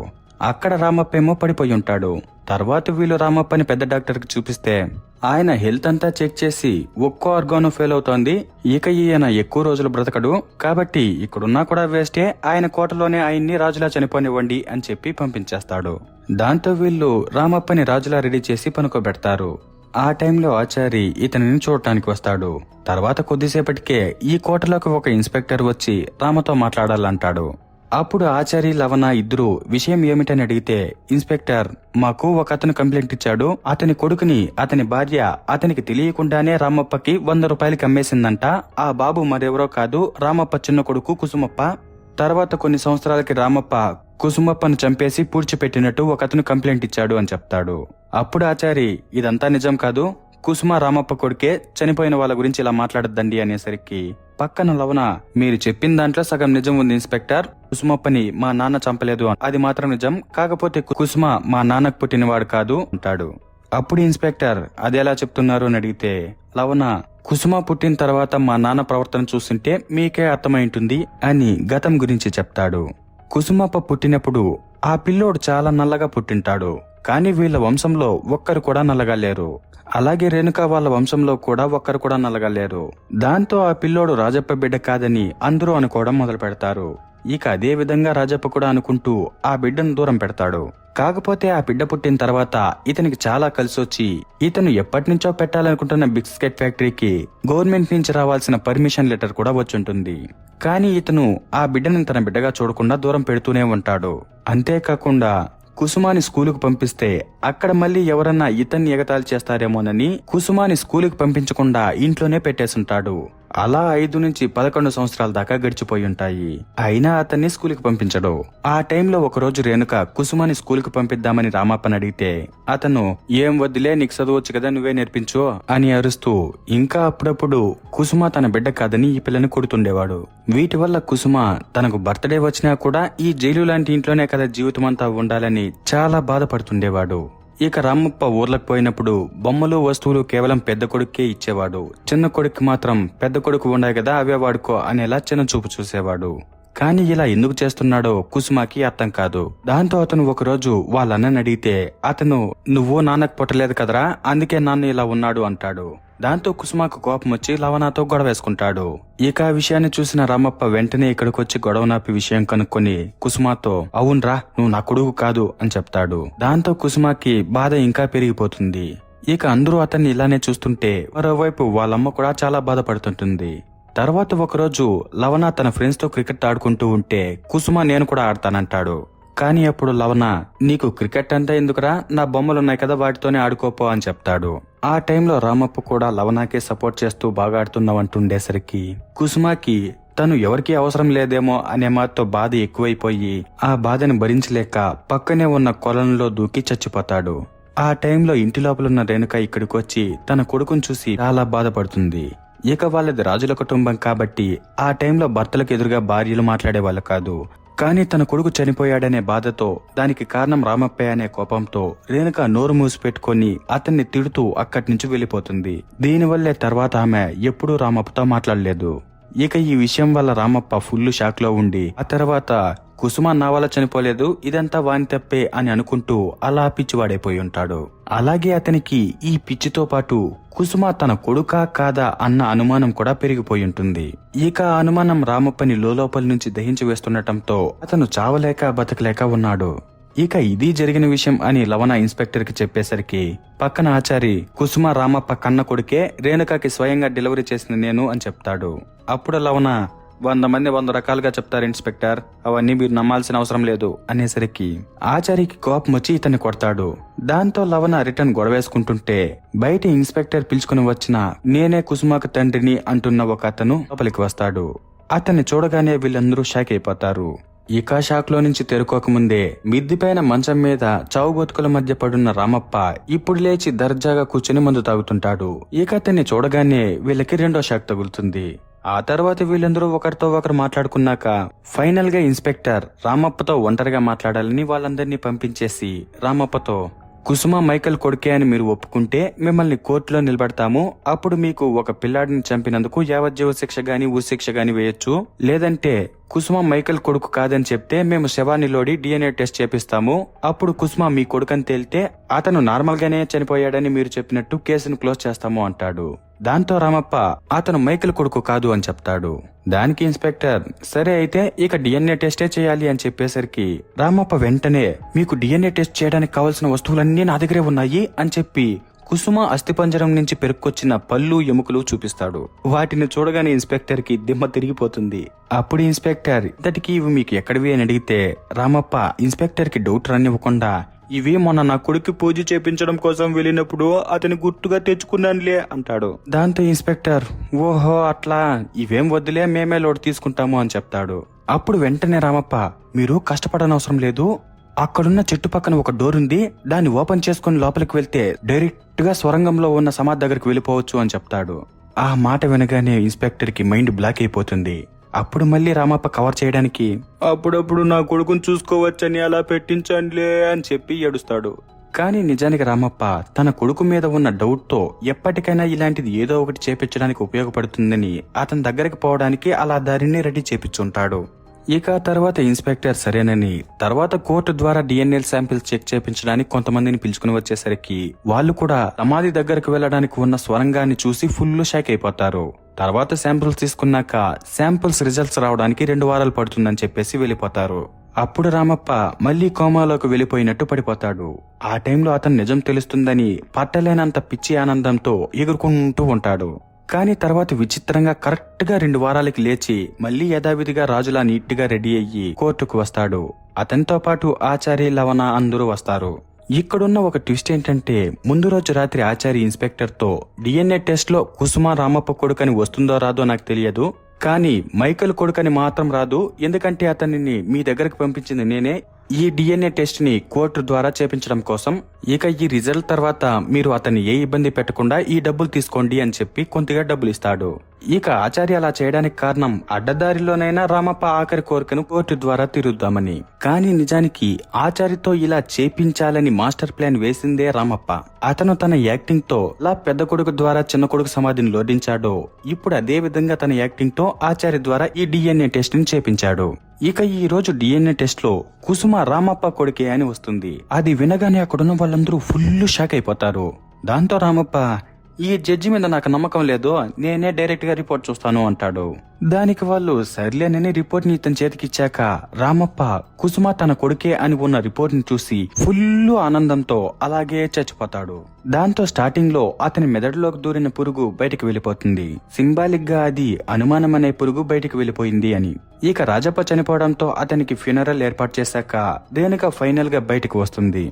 అక్కడ రామప్ప ఏమో పడిపోయి ఉంటాడు. తర్వాత వీళ్ళు రామప్పని పెద్ద డాక్టర్ కి చూపిస్తే ఆయన హెల్త్ అంతా చెక్ చేసి ఒక్కో ఆర్గాను ఫెయిల్ అవుతోంది, ఇక ఈయన ఎక్కువ రోజులు బ్రతకడు, కాబట్టి ఇక్కడున్నా కూడా వేస్టే, ఆయన కోటలోనే ఆయన్ని రాజులా చనిపోనివ్వండి అని చెప్పి పంపించేస్తాడు. దాంతో వీళ్ళు రామప్పని రాజులా రెడీ చేసి పనుకోబెడతారు. ఆ టైంలో ఆచారి ఇతనిని చూడటానికి వస్తాడు. తర్వాత కొద్దిసేపటికే ఈ కోటలోకి ఒక ఇన్స్పెక్టర్ వచ్చి రామతో మాట్లాడాలంటాడు. అప్పుడు ఆచారి లవణ ఇద్దరు విషయం ఏమిటని అడిగితే ఇన్స్పెక్టర్, మాకు ఒక అతను కంప్లైంట్ ఇచ్చాడు, అతని కొడుకుని అతని భార్య అతనికి తెలియకుండానే రామప్పకి 100 రూపాయలకి అమ్మేసిందంట. ఆ బాబు మరెవరో కాదు, రామప్ప చిన్న కొడుకు కుసుమప్ప. తర్వాత కొన్ని సంవత్సరాలకి రామప్ప కుసుమప్పను చంపేసి పూడ్చిపెట్టినట్టు ఒక అతను కంప్లైంట్ ఇచ్చాడు అని చెప్తాడు. అప్పుడు ఆచారి, ఇదంతా నిజం కాదు, కుసుమ రామప్ప కొడుకే, చనిపోయిన వాళ్ళ గురించి ఇలా మాట్లాడద్దండి అనేసరికి పక్కన లవణ, మీరు చెప్పిన దాంట్లో సగం నిజం ఉంది ఇన్స్పెక్టర్, కుసుమప్పని మా నాన్న చంపలేదు, అది మాత్రం నిజం, కాకపోతే కుసుమ మా నాన్నకు పుట్టినవాడు కాదు అంటాడు. అప్పుడు ఇన్స్పెక్టర్, అదెలా చెప్తున్నారు అని అడిగితే లవణ, కుసుమ పుట్టిన తర్వాత మా నాన్న ప్రవర్తన చూస్తుంటే మీకే అర్థమైంటుంది అని గతం గురించి చెప్తాడు. కుసుమప్ప పుట్టినప్పుడు ఆ పిల్లోడు చాలా నల్లగా పుట్టింటాడు, కానీ వీళ్ళ వంశంలో ఒక్కరు కూడా నల్లగా లేరు. అలాగే రేణుక వాళ్ళ వంశంలో కూడా ఒక్కరు కూడా నల్లగా లేరు. దాంతో ఆ పిల్లోడు రాజప్ప బిడ్డ కాదని అందరూ అనుకోవడం మొదలు పెడతారు. ఇక అదే విధంగా రాజప్ప కూడా అనుకుంటూ ఆ బిడ్డను దూరం పెడతాడు. కాకపోతే ఆ బిడ్డ పుట్టిన తర్వాత ఇతనికి చాలా కలిసొచ్చి ఇతను ఎప్పటినుంచో పెట్టాలనుకుంటున్న బిస్కెట్ ఫ్యాక్టరీకి గవర్నమెంట్ నుంచి రావాల్సిన పర్మిషన్ లెటర్ కూడా వచ్చుంటుంది. కానీ ఇతను ఆ బిడ్డను తన బిడ్డగా చూడకుండా దూరం పెడుతూనే ఉంటాడు. అంతేకాకుండా కుసుమాని స్కూలుకు పంపిస్తే అక్కడ మళ్ళీ ఎవరన్నా ఇతన్ని ఎగతాళి చేస్తారేమోనని కుసుమాని స్కూలుకు పంపించకుండా ఇంట్లోనే పెట్టేసుంటాడు. అలా 5 నుంచి 11 సంవత్సరాల దాకా గడిచిపోయి ఉంటాయి. అయినా అతన్ని స్కూలుకి పంపించడు. ఆ టైంలో ఒకరోజు రేణుక కుసుమాని స్కూలుకి పంపిద్దామని రామప్పని అడిగితే అతను, ఏం వద్దులే, నీకు చదవచ్చు కదా, నువ్వే నేర్పించు అని అరుస్తూ ఇంకా అప్పుడప్పుడు కుసుమ తన బిడ్డ కాదని ఈ పిల్లని కొడుతుండేవాడు. వీటి వల్ల కుసుమ తనకు బర్త్డే వచ్చినా కూడా ఈ జైలు లాంటి ఇంట్లోనే కదా జీవితం అంతా ఉండాలని చాలా బాధపడుతుండేవాడు. ఇక రామప్ప ఊర్లకు పోయినప్పుడు బొమ్మలు వస్తువులు కేవలం పెద్ద కొడుకే ఇచ్చేవాడు. చిన్న కొడుకు మాత్రం పెద్ద కొడుకు ఉండాయి కదా అవే వాడుకో అనేలా చిన్న చూపు చూసేవాడు. కానీ ఇలా ఎందుకు చేస్తున్నాడో కుసుమకి అర్థం కాదు. దాంతో అతను ఒకరోజు వాళ్ళ అన్నని అడిగితే అతను, నువ్వు నాన్నకు పుట్టలేదు కదరా, అందుకే నాన్న ఇలా ఉన్నాడు అంటాడు. దాంతో కుసుమకు కోపం వచ్చి లవణతో గొడవ వేసుకుంటాడు. ఇక ఆ విషయాన్ని చూసిన రామప్ప వెంటనే ఇక్కడికొచ్చి గొడవ నాపి విషయం కనుక్కొని కుసుమతో, అవునరా నువ్వు నా కొడుకు కాదు అని చెప్తాడు. దాంతో కుసుమకి బాధ ఇంకా పెరిగిపోతుంది. ఇక అందరూ అతన్ని ఇలానే చూస్తుంటే మరోవైపు వాళ్ళమ్మ కూడా చాలా బాధపడుతుంటుంది. తర్వాత ఒకరోజు లవణ తన ఫ్రెండ్స్ తో క్రికెట్ ఆడుకుంటూ ఉంటే కుసుమ నేను కూడా ఆడతానంటాడు. కానీ అప్పుడు లవణ, నీకు క్రికెట్ అంటే ఎందుకురా, నా బొమ్మలున్నాయి కదా వాటితోనే ఆడుకోపో అని చెప్తాడు. ఆ టైంలో రామప్ప కూడా లవణాకే సపోర్ట్ చేస్తూ బాగా ఆడుతున్నావంటుండేసరికి కుసుమకి తను ఎవరికీ అవసరం లేదేమో అనే మాటతో బాధ ఎక్కువైపోయి ఆ బాధను భరించలేక పక్కనే ఉన్న కొలంలో దూకి చచ్చిపోతాడు. ఆ టైంలో ఇంటి లోపలున్న రేణుక ఇక్కడికి వచ్చి తన కొడుకును చూసి చాలా బాధపడుతుంది. ఇక వాళ్ళది రాజుల కుటుంబం కాబట్టి ఆ టైంలో భర్తలకు ఎదురుగా భార్యలు మాట్లాడేవాళ్ళు కాదు. కానీ తన కొడుకు చనిపోయాడనే బాధతో, దానికి కారణం రామప్పే అనే కోపంతో రేణుక నోరు మూసిపెట్టుకుని అతన్ని తిడుతూ అక్కడి నుంచి వెళ్లిపోతుంది. దీనివల్లే తర్వాత ఆమె ఎప్పుడూ రామప్పతో మాట్లాడలేదు. ఇక ఈ విషయం వల్ల రామప్ప ఫుల్ షాక్ లో ఉండి ఆ తర్వాత కుసుమ నా వల్ల చనిపోలేదు, ఇదంతా వాని తప్పే అని అనుకుంటూ అలా పిచ్చివాడైపోయి ఉంటాడు. అలాగే అతనికి ఈ పిచ్చితో పాటు కుసుమ తన కొడుకా కాదా అన్న అనుమానం కూడా పెరిగిపోయి ఉంటుంది. ఇక ఆ అనుమానం రామప్పని లోపల నుంచి దహించి వేస్తుండటంతో అతను చావలేక బతకలేక ఉన్నాడు. ఇక ఇది జరిగిన విషయం అని లవణ ఇన్స్పెక్టర్ కి చెప్పేసరికి పక్కన ఆచారి, కుసుమ రామప్ప కన్న కొడుకే, రేణుకాకి స్వయంగా డెలివరీ చేసిన నేను అని చెప్తాడు. అప్పుడు లవణ, 100 మంది 100 రకాలుగా చెప్తారు ఇన్స్పెక్టర్, అవన్నీ మీరు నమ్మాల్సిన అవసరం లేదు అనేసరికి ఆచారికి కోపం వచ్చి ఇతన్ని కొడతాడు. దాంతో లవణ రిటర్న్ గొడవేసుకుంటుంటే బయట ఇన్స్పెక్టర్ పిలుచుకుని వచ్చిన నేనే కుసుమకు తండ్రిని అంటున్న ఒక అతను లోపలికి వస్తాడు. అతన్ని చూడగానే వీళ్ళందరూ షాక్ అయిపోతారు. ఇక షాక్ లో నుంచి తెరుకోకముందే మిద్దిపైన మంచం మీద చావు బతుకుల మధ్య పడున్న రామప్ప ఇప్పుడు లేచి దర్జాగా కూర్చుని మందు తాగుతుంటాడు. ఇక అతన్ని చూడగానే వీళ్ళకి రెండో షాక్ తగులుతుంది. ఆ తర్వాత వీళ్ళందరూ ఒకరితో ఒకరు మాట్లాడుకున్నాక ఫైనల్ గా ఇన్స్పెక్టర్ రామప్పతో ఒంటరిగా మాట్లాడాలని వాళ్ళందరినీ పంపించేసి రామప్పతో, కుసుమ మైకల్ కొడుకే అని మీరు ఒప్పుకుంటే మిమ్మల్ని కోర్టులో నిలబెడతాము. అప్పుడు మీకు ఒక పిల్లాడిని చంపినందుకు యావజ్జీవ శిక్ష గాని ఉరిశిక్ష గాని వేయొచ్చు. లేదంటే కుసుమ మైకల్ కొడుకు కాదని చెప్తే మేము శవాన్ని లోడి DNA టెస్ట్ చేపిస్తాము. అప్పుడు కుసుమ మీ కొడుకని తేలితే అతను నార్మల్ గానే చనిపోయాడని మీరు చెప్పినట్టు కేసును క్లోజ్ చేస్తాము అంటాడు. దాంతో రామప్ప అతను మైకల్ కొడుకు కాదు అని చెప్తాడు. దానికి ఇన్స్పెక్టర్, సరే అయితే ఇక DNA టెస్టే చేయాలి అని చెప్పేసరికి రామప్ప వెంటనే, మీకు DNA టెస్ట్ చేయడానికి కావాల్సిన వస్తువులన్నీ నా దగ్గరే ఉన్నాయి అని చెప్పి కుసుమ అస్థిపంజరం నుంచి పెరుక్కొచ్చిన పళ్ళు ఎముకలు చూపిస్తాడు. వాటిని చూడగానే ఇన్స్పెక్టర్ కి దిమ్మ తిరిగిపోతుంది. అప్పుడు ఇన్స్పెక్టర్, ఇంతటికి ఇవి మీకు ఎక్కడివి అని అడిగితే రామప్ప ఇన్స్పెక్టర్ కి డౌట్ రానివ్వకుండా, ఇవి మొన్న నా కొడుకు పూజ చేపించడం కోసం వెళ్ళినప్పుడు అతని గుర్తుగా తెచ్చుకున్నానులే అంటాడు. దాంతో ఇన్స్పెక్టర్, ఓహో అట్లా, ఇవేం వద్దులే మేమే లోటు తీసుకుంటాము అని చెప్తాడు. అప్పుడు వెంటనే రామప్ప, మీరు కష్టపడనవసరం లేదు, అక్కడున్న చెట్టు పక్కన ఒక డోర్ ఉంది, దాన్ని ఓపెన్ చేసుకుని లోపలికి వెళ్తే డైరెక్ట్ గా స్వరంగంలో ఉన్న సమాధి దగ్గరికి వెళ్ళిపోవచ్చు అని చెప్తాడు. ఆ మాట వినగానే ఇన్స్పెక్టర్ కి మైండ్ బ్లాక్ అయిపోతుంది. అప్పుడు మళ్ళీ రామప్ప కవర్ చేయడానికి, అప్పుడప్పుడు నా కొడుకుని చూసుకోవచ్చని అలా పెట్టించండిలే అని చెప్పి ఏడుస్తాడు. కానీ నిజానికి రామప్ప తన కొడుకు మీద ఉన్న డౌట్ తో ఎప్పటికైనా ఇలాంటిది ఏదో ఒకటి చేపించడానికి ఉపయోగపడుతుందని అతని దగ్గరికి పోవడానికి అలా దారిని రెడీ చేపించుంటాడు. ఇక తర్వాత ఇన్స్పెక్టర్ సరేనని తర్వాత కోర్టు ద్వారా DNA శాంపిల్స్ చెక్ చేపించడానికి కొంతమందిని పిలుచుకుని వచ్చేసరికి వాళ్ళు కూడా సమాధి దగ్గరకు వెళ్లడానికి ఉన్న స్వరంగాన్ని చూసి ఫుల్ షాక్ అయిపోతారు. తర్వాత శాంపిల్స్ తీసుకున్నాక శాంపిల్స్ రిజల్ట్స్ రావడానికి 2 వారాలు పడుతుందని చెప్పేసి వెళ్ళిపోతారు. అప్పుడు రామప్ప మళ్లీ కోమాలోకి వెళ్లిపోయినట్టు పడిపోతాడు. ఆ టైంలో అతను నిజం తెలుస్తుందని పట్టలేనంత పిచ్చి ఆనందంతో ఎగురుకుంటూ ఉంటాడు. కానీ తర్వాత విచిత్రంగా కరెక్ట్ గా 2 వారాలకి లేచి మళ్లీ యథావిధిగా రాజులా నీట్ గా రెడీ అయ్యి కోర్టుకు వస్తాడు. అతనితో పాటు ఆచారి, లవణ అందరూ వస్తారు. ఇక్కడున్న ఒక ట్విస్ట్ ఏంటంటే ముందు రోజు రాత్రి ఆచారి ఇన్స్పెక్టర్ తో DNA టెస్ట్ లో కుసుమ రామప్ప కొడుకని వస్తుందో రాదో నాకు తెలియదు, కానీ మైకల్ కొడుకని మాత్రం రాదు, ఎందుకంటే అతనిని మీ దగ్గరకు పంపించింది నేనే ఈ DNA టెస్ట్ ని కోర్టు ద్వారా చేపించడం కోసం. ఇక ఈ రిజల్ట్ తర్వాత మీరు అతన్ని ఏ ఇబ్బంది పెట్టకుండా ఈ డబ్బులు తీసుకోండి అని చెప్పి కొద్దిగా డబ్బులు ఇస్తాడు. ఇక ఆచార్య అలా చేయడానికి కారణం అడ్డదారిలోనైనా రామప్ప ఆఖరి కోరికను కోర్టు ద్వారా తీరుద్దామని. కానీ నిజానికి ఆచార్యతో ఇలా చేపించాలని మాస్టర్ ప్లాన్ వేసిందే రామప్ప. అతను తన యాక్టింగ్ తో ఇలా పెద్ద కొడుకు ద్వారా చిన్న కొడుకు సమాధిని లోడించాడో ఇప్పుడు అదే విధంగా తన యాక్టింగ్ తో ఆచార్య ద్వారా ఈ DNA టెస్ట్ ని చేపించాడు. ఇక ఈ రోజు DNA టెస్ట్ లో కుసుమ రామప్ప కొడుకే అని వస్తుంది. అది వినగానే అక్కడున్న వాళ్ళందరూ ఫుల్ షాక్ అయిపోతారు. దాంతో రామప్ప, ఈ జడ్జి మీద నాకు నమ్మకం లేదు, నేనే డైరెక్ట్ గా రిపోర్ట్ చూస్తాను అంటాడు. దానికి వాళ్ళు సర్లేనని రిపోర్ట్ ని ఇతని చేతికిచ్చాక రామప్ప కుసుమ తన కొడుకే అని ఉన్న రిపోర్ట్ ని చూసి ఫుల్ ఆనందంతో అలాగే చచ్చిపోతాడు. దాంతో స్టార్టింగ్ లో అతని మెదడులోకి దూరిన పురుగు బయటికి వెళ్లిపోతుంది. సింబాలిక్ గా అది అనుమానం అనే పురుగు బయటికి వెళ్లిపోయింది అని. ఇక రాజప్ప చనిపోవడంతో అతనికి ఫ్యూనరల్ ఏర్పాటు చేశాక రేణుక ఫైనల్ గా బయటికి వస్తుంది.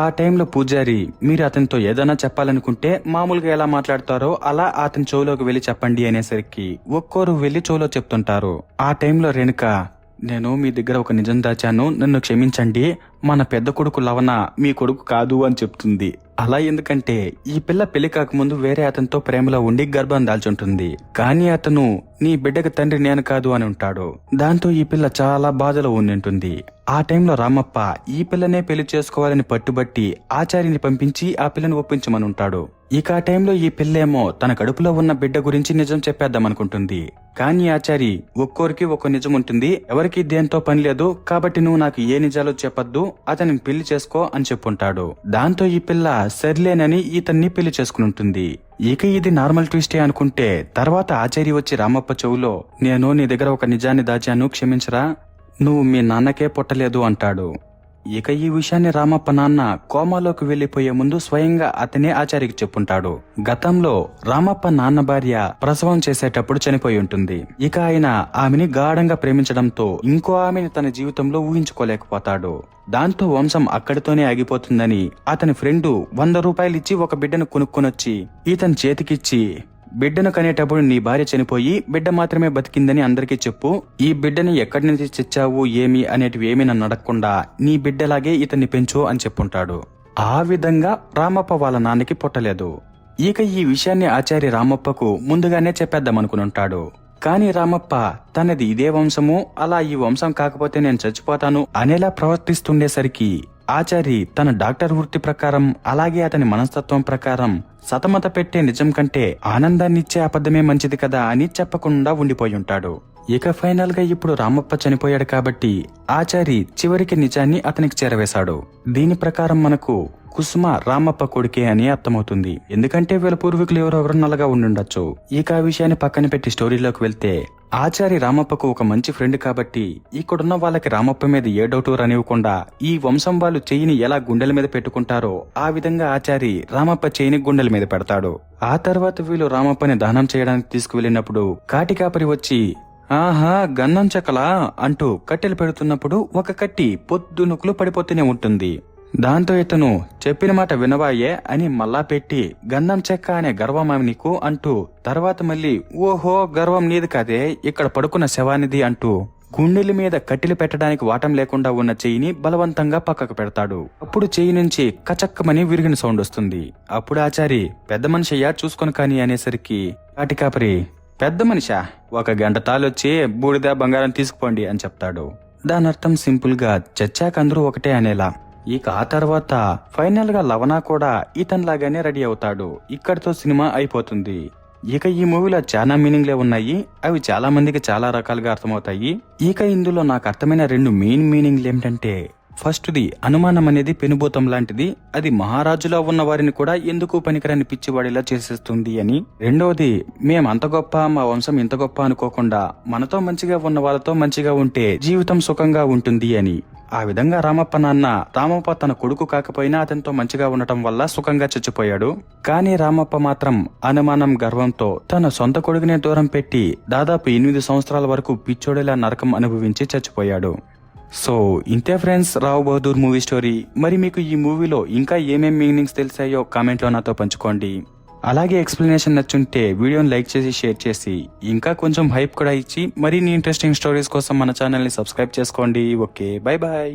ఆ టైంలో పూజారి, మీరు అతనితో ఏదైనా చెప్పాలనుకుంటే మామూలుగా ఎలా మాట్లాడతారో అలా అతని చెవులోకి వెళ్లి చెప్పండి అనేసరికి ఒక్కోరు వెళ్లి చెవులో చెప్తుంటారు. ఆ టైంలో రేణుక, నేను మీ దగ్గర ఒక నిజం దాచాను, నన్ను క్షమించండి, మన పెద్ద కొడుకు లవణ మీ కొడుకు కాదు అని చెప్తుంది. అలా ఎందుకంటే ఈ పిల్ల పెళ్లి కాకముందు వేరే అతనితో ప్రేమలో ఉండి గర్భం దాల్చుంటుంది. కానీ అతను నీ బిడ్డకు తండ్రి నేను కాదు అని ఉంటాడు. దాంతో ఈ పిల్ల చాలా బాధలో ఉండింటుంది. ఆ టైంలో రామప్ప ఈ పిల్లనే పెళ్లి చేసుకోవాలని పట్టుబట్టి ఆచార్యని పంపించి ఆ పిల్లని ఒప్పించమని ఉంటాడు. ఇక ఆ టైంలో ఈ పిల్లేమో తన కడుపులో ఉన్న బిడ్డ గురించి నిజం చెప్పేద్దామనుకుంటుంది. కానీ ఆచారి, ఒక్కోరికి ఒక్కో నిజం ఉంటుంది, ఎవరికి దేంతో పని లేదు, కాబట్టి నువ్వు నాకు ఏ నిజాలు చెప్పొద్దు, అతనిని పెళ్లి చేసుకో అని చెప్పుంటాడు. దాంతో ఈ పిల్ల సర్లేనని ఇతన్ని పెళ్లి చేసుకుని ఉంటుంది. ఇక ఇది నార్మల్ ట్విస్టే అనుకుంటే తర్వాత ఆచార్య వచ్చి రామప్ప చెవులో, నేను నీ దగ్గర ఒక నిజాన్ని దాచాను, క్షమించరా, నువ్వు మీ నాన్నకే పుట్టలేదు అంటాడు. ఇక ఈ విషయాన్ని రామప్ప నాన్న కోమాలోకి వెళ్లిపోయే ముందు స్వయంగా అతనే ఆచార్యకి చెప్పుంటాడు. గతంలో రామప్ప నాన్న భార్య ప్రసవం చేసేటప్పుడు చనిపోయి ఉంటుంది. ఇక ఆయన ఆమెని గాఢంగా ప్రేమించడంతో ఇంకో ఆమెని తన జీవితంలో ఊహించుకోలేకపోతాడు. దాంతో వంశం అక్కడితోనే ఆగిపోతుందని అతని ఫ్రెండు 100 రూపాయలు ఇచ్చి ఒక బిడ్డను కొనుక్కొనొచ్చి ఇతని చేతికిచ్చి, బిడ్డను కనేటప్పుడు నీ భార్య చనిపోయి బిడ్డ మాత్రమే బతికిందని అందరికీ చెప్పు, ఈ బిడ్డని ఎక్కడి నుంచి తెచ్చావు ఏమి అనేటివి ఏమీ నన్ను అడగకుండా నీ బిడ్డలాగే ఇతన్ని పెంచు అని చెప్పుంటాడు. ఆ విధంగా రామప్ప వాళ్ళ నాన్నకి పుట్టలేదు. ఇక ఈ విషయాన్ని ఆచార్య రామప్పకు ముందుగానే చెప్పేద్దామనుకునుంటాడు. కానీ రామప్ప తనది ఇదే వంశము, అలా ఈ వంశం కాకపోతే నేను చచ్చిపోతాను అనేలా ప్రవర్తిస్తుండేసరికి ఆచారి తన డాక్టర్ వృత్తి ప్రకారం అలాగే అతని మనస్తత్వం ప్రకారం సతమత పెట్టే నిజం కంటే ఆనందాన్నిచ్చే అబద్ధమే మంచిది కదా అని చెప్పకుండా ఉండిపోయి ఉంటాడు. ఇక ఫైనల్ గా ఇప్పుడు రామప్ప చనిపోయాడు కాబట్టి ఆచారి చివరికి నిజాన్ని అతనికి చేరవేశాడు. దీని ప్రకారం మనకు కుసుమ రామప్ప కొడుకే అని అర్థమవుతుంది. ఎందుకంటే వీళ్ళ పూర్వీకులు ఎవరొకరు నల్లగా ఉండుండొచ్చు. ఇక ఆ విషయాన్ని పక్కన పెట్టి స్టోరీలోకి వెళ్తే ఆచారి రామప్పకు ఒక మంచి ఫ్రెండ్ కాబట్టి ఇక్కడున్న వాళ్ళకి రామప్ప మీద ఏ డౌట్ రానివ్వకుండా ఈ వంశం వాళ్ళు చెయ్యిని ఎలా గుండెల మీద పెట్టుకుంటారో ఆ విధంగా ఆచారి రామప్ప చెయ్యిని గుండెల మీద పెడతాడు. ఆ తర్వాత వీళ్ళు రామప్పని దానం చేయడానికి తీసుకువెళ్ళినప్పుడు కాటికాపరి వచ్చి, ఆహా గన్నం చెక్కలా అంటూ కట్టెలు పెడుతున్నప్పుడు ఒక కట్టి పొద్దునుకులు పడిపోతూనే ఉంటుంది. దాంతో ఇతను చెప్పిన మాట వినవాయే అని మళ్ళా పెట్టి, గంధం చెక్క అనే గర్వం ఆమె నీకు అంటూ తర్వాత మళ్ళీ, ఓహో గర్వం నీది కాదే, ఇక్కడ పడుకున్న శవానిది అంటూ గుండెల మీద కట్టెలు పెట్టడానికి వాటం లేకుండా ఉన్న చెయ్యిని బలవంతంగా పక్కకు పెడతాడు. అప్పుడు చెయ్యి నుంచి కచక్కమని విరిగిన సౌండ్ వస్తుంది. అప్పుడు ఆచారి, పెద్ద మనిషయ్యా చూసుకొని కాని అనేసరికి కాటికాపరి, పెద్ద మనిషా, ఒక గంట తాలొచ్చి బూడిద బంగారం తీసుకుపోండి అని చెప్తాడు. దాని అర్థం సింపుల్ గా చచ్చాక అందరూ ఒకటే అనేలా. ఇక ఆ తర్వాత ఫైనల్ గా లవణ కూడా ఇతనిలాగానే రెడీ అవుతాడు. ఇక్కడితో సినిమా అయిపోతుంది. ఇక ఈ మూవీలో చాలా మీనింగ్లే ఉన్నాయి. అవి చాలా మందికి చాలా రకాలుగా అర్థమవుతాయి. ఇక ఇందులో నాకు అర్థమైన 2 మెయిన్ మీనింగ్లు ఏమిటంటే, ఫస్ట్ది అనుమానం అనేది పెనుభూతం లాంటిది, అది మహారాజులో ఉన్న వారిని కూడా ఎందుకు పనికిరాని పిచ్చివాడిలా చేసేస్తుంది అని. రెండవది, మేం అంత గొప్ప, మా వంశం ఇంత గొప్ప అనుకోకుండా మనతో మంచిగా ఉన్న వాళ్ళతో మంచిగా ఉంటే జీవితం సుఖంగా ఉంటుంది అని. ఆ విధంగా రామప్ప నాన్న రామప్ప తన కొడుకు కాకపోయినా అతనితో మంచిగా ఉండటం వల్ల సుఖంగా చచ్చిపోయాడు. కానీ రామప్ప మాత్రం అనుమానం గర్వంతో తన సొంత కొడుకునే దూరం పెట్టి దాదాపు 8 సంవత్సరాల వరకు పిచ్చోడేలా నరకం అనుభవించి చచ్చిపోయాడు. సో ఇంతే ఫ్రెండ్స్, రావు బహదూర్ మూవీ స్టోరీ. మరి మీకు ఈ మూవీలో ఇంకా ఏమేం మీనింగ్స్ తెలిసాయో కామెంట్ లో నాతో పంచుకోండి. అలాగే ఎక్స్ప్లెనేషన్ నచ్చుంటే వీడియోని లైక్ చేసి షేర్ చేసి ఇంకా కొంచెం హైప్ కూడా ఇచ్చి మరిన్ని ఇంట్రెస్టింగ్ స్టోరీస్ కోసం మన ఛానల్ ని సబ్స్క్రైబ్ చేసుకోండి. Okay, bye bye.